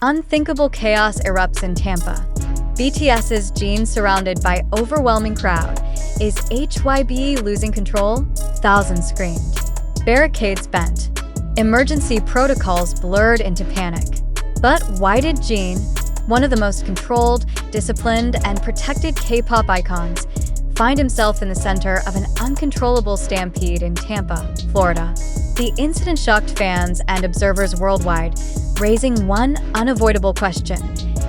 Unthinkable chaos erupts in Tampa. BTS's Jin surrounded by overwhelming crowd. Is HYBE losing control? Thousands screamed. Barricades bent. Emergency protocols blurred into panic. But why did Jin, one of the most controlled, disciplined, and protected K-pop icons, find himself in the center of an uncontrollable stampede in Tampa, Florida? The incident shocked fans and observers worldwide, raising one unavoidable question: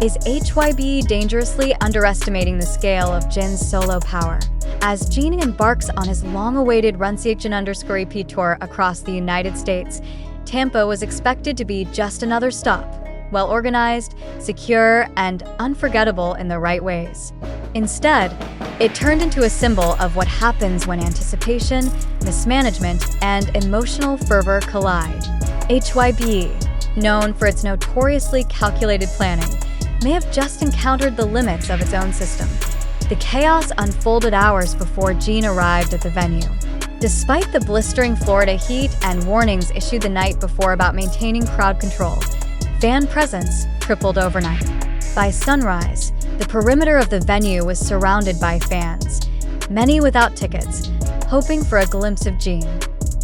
is HYBE dangerously underestimating the scale of Jin's solo power? As Jin embarks on his long-awaited Seokjin_EP tour across the United States, Tampa was expected to be just another stop, well-organized, secure, and unforgettable in the right ways. Instead, it turned into a symbol of what happens when anticipation, mismanagement, and emotional fervor collide. HYBE, known for its notoriously calculated planning, may have just encountered the limits of its own system. The chaos unfolded hours before Jin arrived at the venue. Despite the blistering Florida heat and warnings issued the night before about maintaining crowd control, fan presence tripled overnight. By sunrise, the perimeter of the venue was surrounded by fans, many without tickets, hoping for a glimpse of Jin.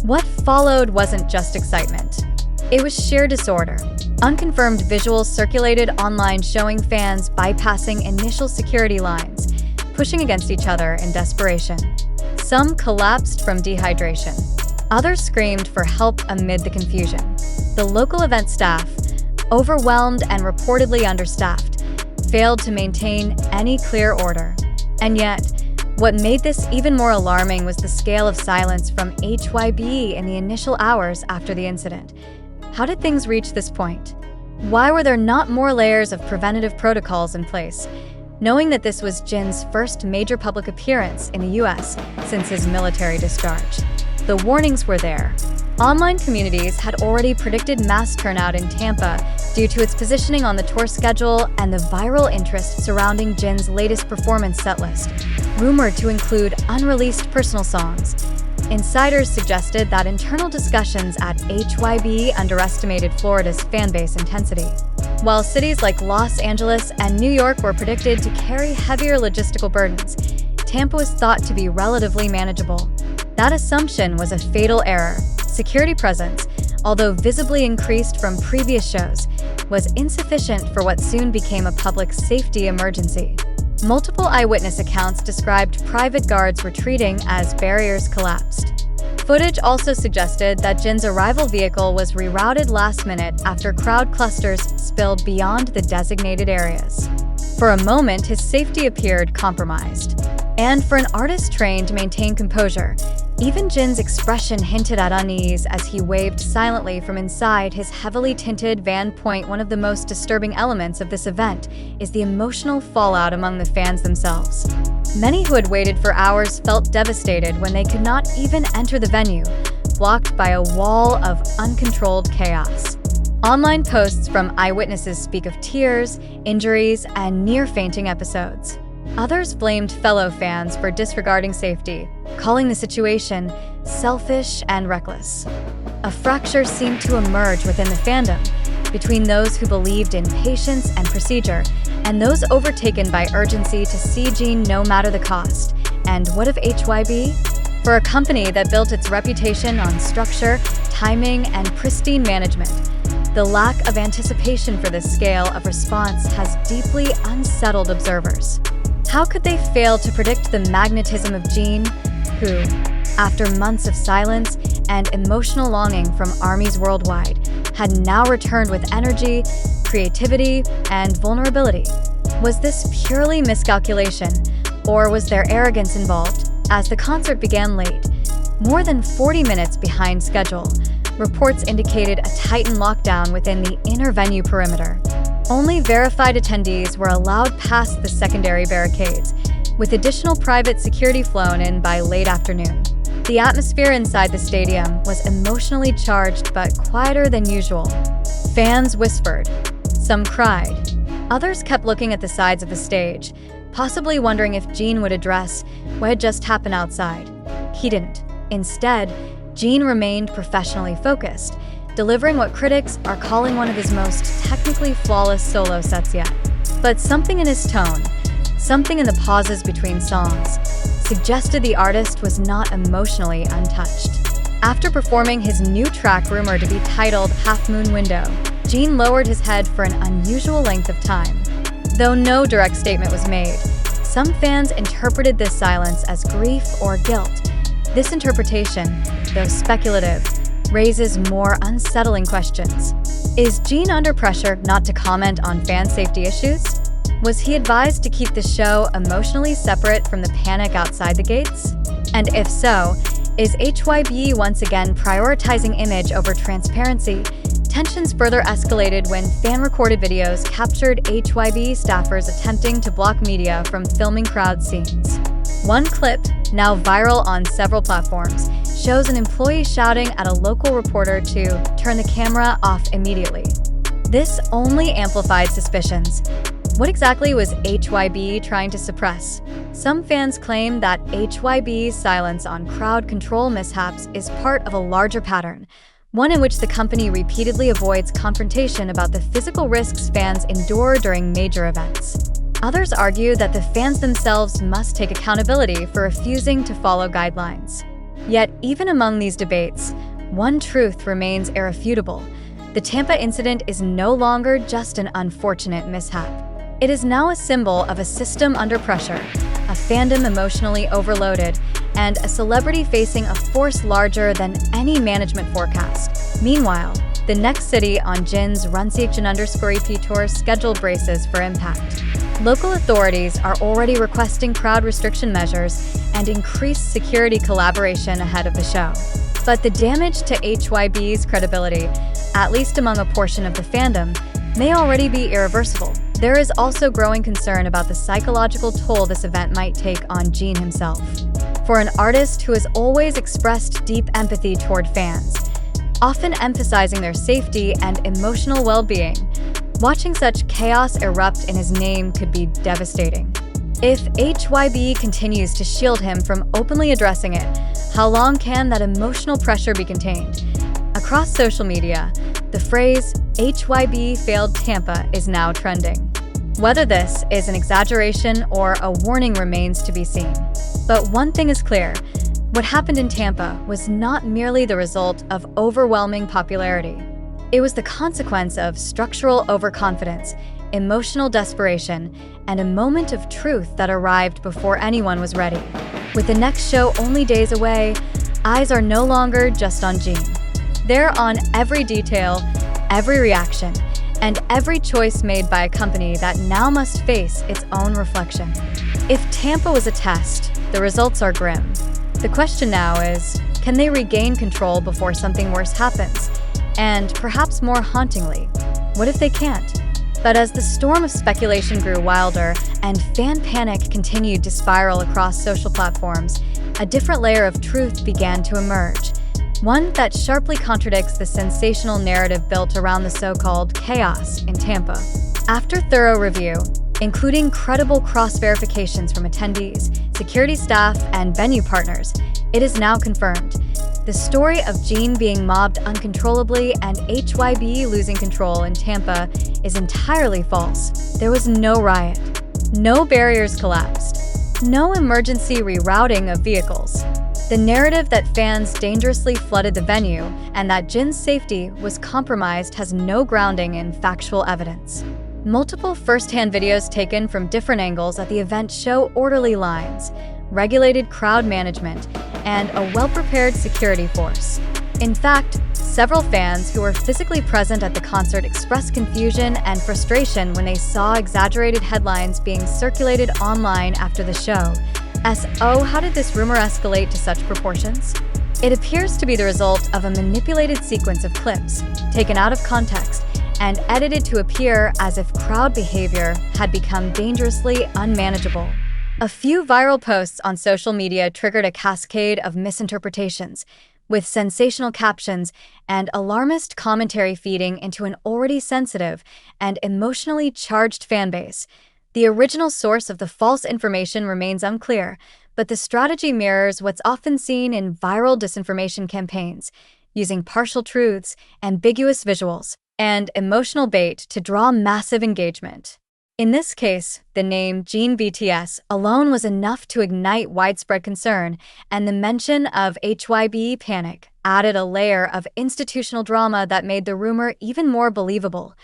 What followed wasn't just excitement. It was sheer disorder. Unconfirmed visuals circulated online showing fans bypassing initial security lines, pushing against each other in desperation. Some collapsed from dehydration. Others screamed for help amid the confusion. The local event staff, overwhelmed and reportedly understaffed, failed to maintain any clear order. And yet, what made this even more alarming was the scale of silence from HYBE in the initial hours after the incident. How did things reach this point? Why were there not more layers of preventative protocols in place, knowing that this was Jin's first major public appearance in the US since his military discharge? The warnings were there. Online communities had already predicted mass turnout in Tampa due to its positioning on the tour schedule and the viral interest surrounding Jin's latest performance setlist, rumored to include unreleased personal songs. Insiders suggested that internal discussions at HYBE underestimated Florida's fanbase intensity. While cities like Los Angeles and New York were predicted to carry heavier logistical burdens, Tampa was thought to be relatively manageable. That assumption was a fatal error. Security presence, although visibly increased from previous shows, was insufficient for what soon became a public safety emergency. Multiple eyewitness accounts described private guards retreating as barriers collapsed. Footage also suggested that Jin's arrival vehicle was rerouted last minute after crowd clusters spilled beyond the designated areas. For a moment, his safety appeared compromised. And for an artist trained to maintain composure, even Jin's expression hinted at unease as he waved silently from inside his heavily tinted van. One of the most disturbing elements of this event is the emotional fallout among the fans themselves. Many who had waited for hours felt devastated when they could not even enter the venue, blocked by a wall of uncontrolled chaos. Online posts from eyewitnesses speak of tears, injuries, and near-fainting episodes. Others blamed fellow fans for disregarding safety, calling the situation selfish and reckless. A fracture seemed to emerge within the fandom, between those who believed in patience and procedure and those overtaken by urgency to see Jin no matter the cost. And what of HYBE? For a company that built its reputation on structure, timing, and pristine management, the lack of anticipation for this scale of response has deeply unsettled observers. How could they fail to predict the magnetism of Jin, who, after months of silence and emotional longing from armies worldwide, had now returned with energy, creativity, and vulnerability? Was this purely miscalculation, or was there arrogance involved? As the concert began late, more than 40 minutes behind schedule, reports indicated a tightened lockdown within the inner venue perimeter. Only verified attendees were allowed past the secondary barricades, with additional private security flown in by late afternoon. The atmosphere inside the stadium was emotionally charged but quieter than usual. Fans whispered. Some cried. Others kept looking at the sides of the stage, possibly wondering if Jin would address what had just happened outside. He didn't. Instead, Jin remained professionally focused, delivering what critics are calling one of his most technically flawless solo sets yet. But something in his tone, something in the pauses between songs, suggested the artist was not emotionally untouched. After performing his new track rumored to be titled Half Moon Window, Jin lowered his head for an unusual length of time. Though no direct statement was made, some fans interpreted this silence as grief or guilt. This interpretation, though speculative, raises more unsettling questions. Is Jin under pressure not to comment on fan safety issues? Was he advised to keep the show emotionally separate from the panic outside the gates? And if so, is HYBE once again prioritizing image over transparency? Tensions further escalated when fan-recorded videos captured HYBE staffers attempting to block media from filming crowd scenes. One clip, now viral on several platforms, shows an employee shouting at a local reporter to turn the camera off immediately. This only amplified suspicions. What exactly was HYBE trying to suppress? Some fans claim that HYBE's silence on crowd control mishaps is part of a larger pattern, one in which the company repeatedly avoids confrontation about the physical risks fans endure during major events. Others argue that the fans themselves must take accountability for refusing to follow guidelines. Yet, even among these debates, one truth remains irrefutable. The Tampa incident is no longer just an unfortunate mishap. It is now a symbol of a system under pressure, a fandom emotionally overloaded, and a celebrity facing a force larger than any management forecast. Meanwhile, the next city on Jin's Seokjin_EP tour scheduled braces for impact. Local authorities are already requesting crowd restriction measures and increased security collaboration ahead of the show. But the damage to HYBE's credibility, at least among a portion of the fandom, may already be irreversible. There is also growing concern about the psychological toll this event might take on Jin himself. For an artist who has always expressed deep empathy toward fans, often emphasizing their safety and emotional well-being, watching such chaos erupt in his name could be devastating. If HYBE continues to shield him from openly addressing it, how long can that emotional pressure be contained? Across social media, the phrase HYBE failed Tampa is now trending. Whether this is an exaggeration or a warning remains to be seen. But one thing is clear: what happened in Tampa was not merely the result of overwhelming popularity. It was the consequence of structural overconfidence, emotional desperation, and a moment of truth that arrived before anyone was ready. With the next show only days away, eyes are no longer just on Jin. They're on every detail, every reaction, and every choice made by a company that now must face its own reflection. If Tampa was a test, the results are grim. The question now is, can they regain control before something worse happens? And perhaps more hauntingly, what if they can't? But as the storm of speculation grew wilder and fan panic continued to spiral across social platforms, a different layer of truth began to emerge. One that sharply contradicts the sensational narrative built around the so-called chaos in Tampa. After thorough review, including credible cross-verifications from attendees, security staff, and venue partners, it is now confirmed. The story of Jin being mobbed uncontrollably and HYBE losing control in Tampa is entirely false. There was no riot. No barriers collapsed. No emergency rerouting of vehicles. The narrative that fans dangerously flooded the venue and that Jin's safety was compromised has no grounding in factual evidence. Multiple first-hand videos taken from different angles at the event show orderly lines, regulated crowd management, and a well-prepared security force. In fact, several fans who were physically present at the concert expressed confusion and frustration when they saw exaggerated headlines being circulated online after the show. So, how did this rumor escalate to such proportions? It appears to be the result of a manipulated sequence of clips, taken out of context, and edited to appear as if crowd behavior had become dangerously unmanageable. A few viral posts on social media triggered a cascade of misinterpretations, with sensational captions and alarmist commentary feeding into an already sensitive and emotionally charged fanbase. The original source of the false information remains unclear, but the strategy mirrors what's often seen in viral disinformation campaigns: using partial truths, ambiguous visuals, and emotional bait to draw massive engagement. In this case, the name Jin BTS alone was enough to ignite widespread concern, and the mention of HYBE panic added a layer of institutional drama that made the rumor even more believable.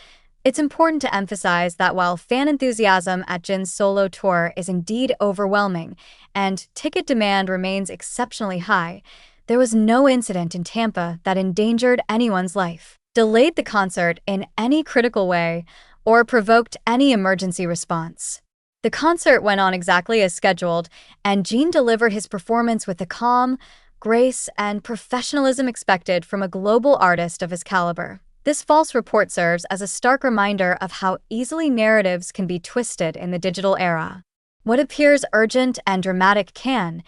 It's important to emphasize that while fan enthusiasm at Jin's solo tour is indeed overwhelming and ticket demand remains exceptionally high, there was no incident in Tampa that endangered anyone's life, delayed the concert in any critical way, or provoked any emergency response. The concert went on exactly as scheduled, and Jin delivered his performance with the calm, grace, and professionalism expected from a global artist of his caliber. This false report serves as a stark reminder of how easily narratives can be twisted in the digital era. What appears urgent and dramatic can,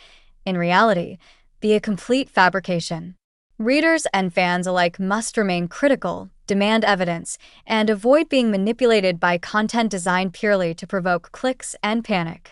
in reality, be a complete fabrication. Readers and fans alike must remain critical, demand evidence, and avoid being manipulated by content designed purely to provoke clicks and panic.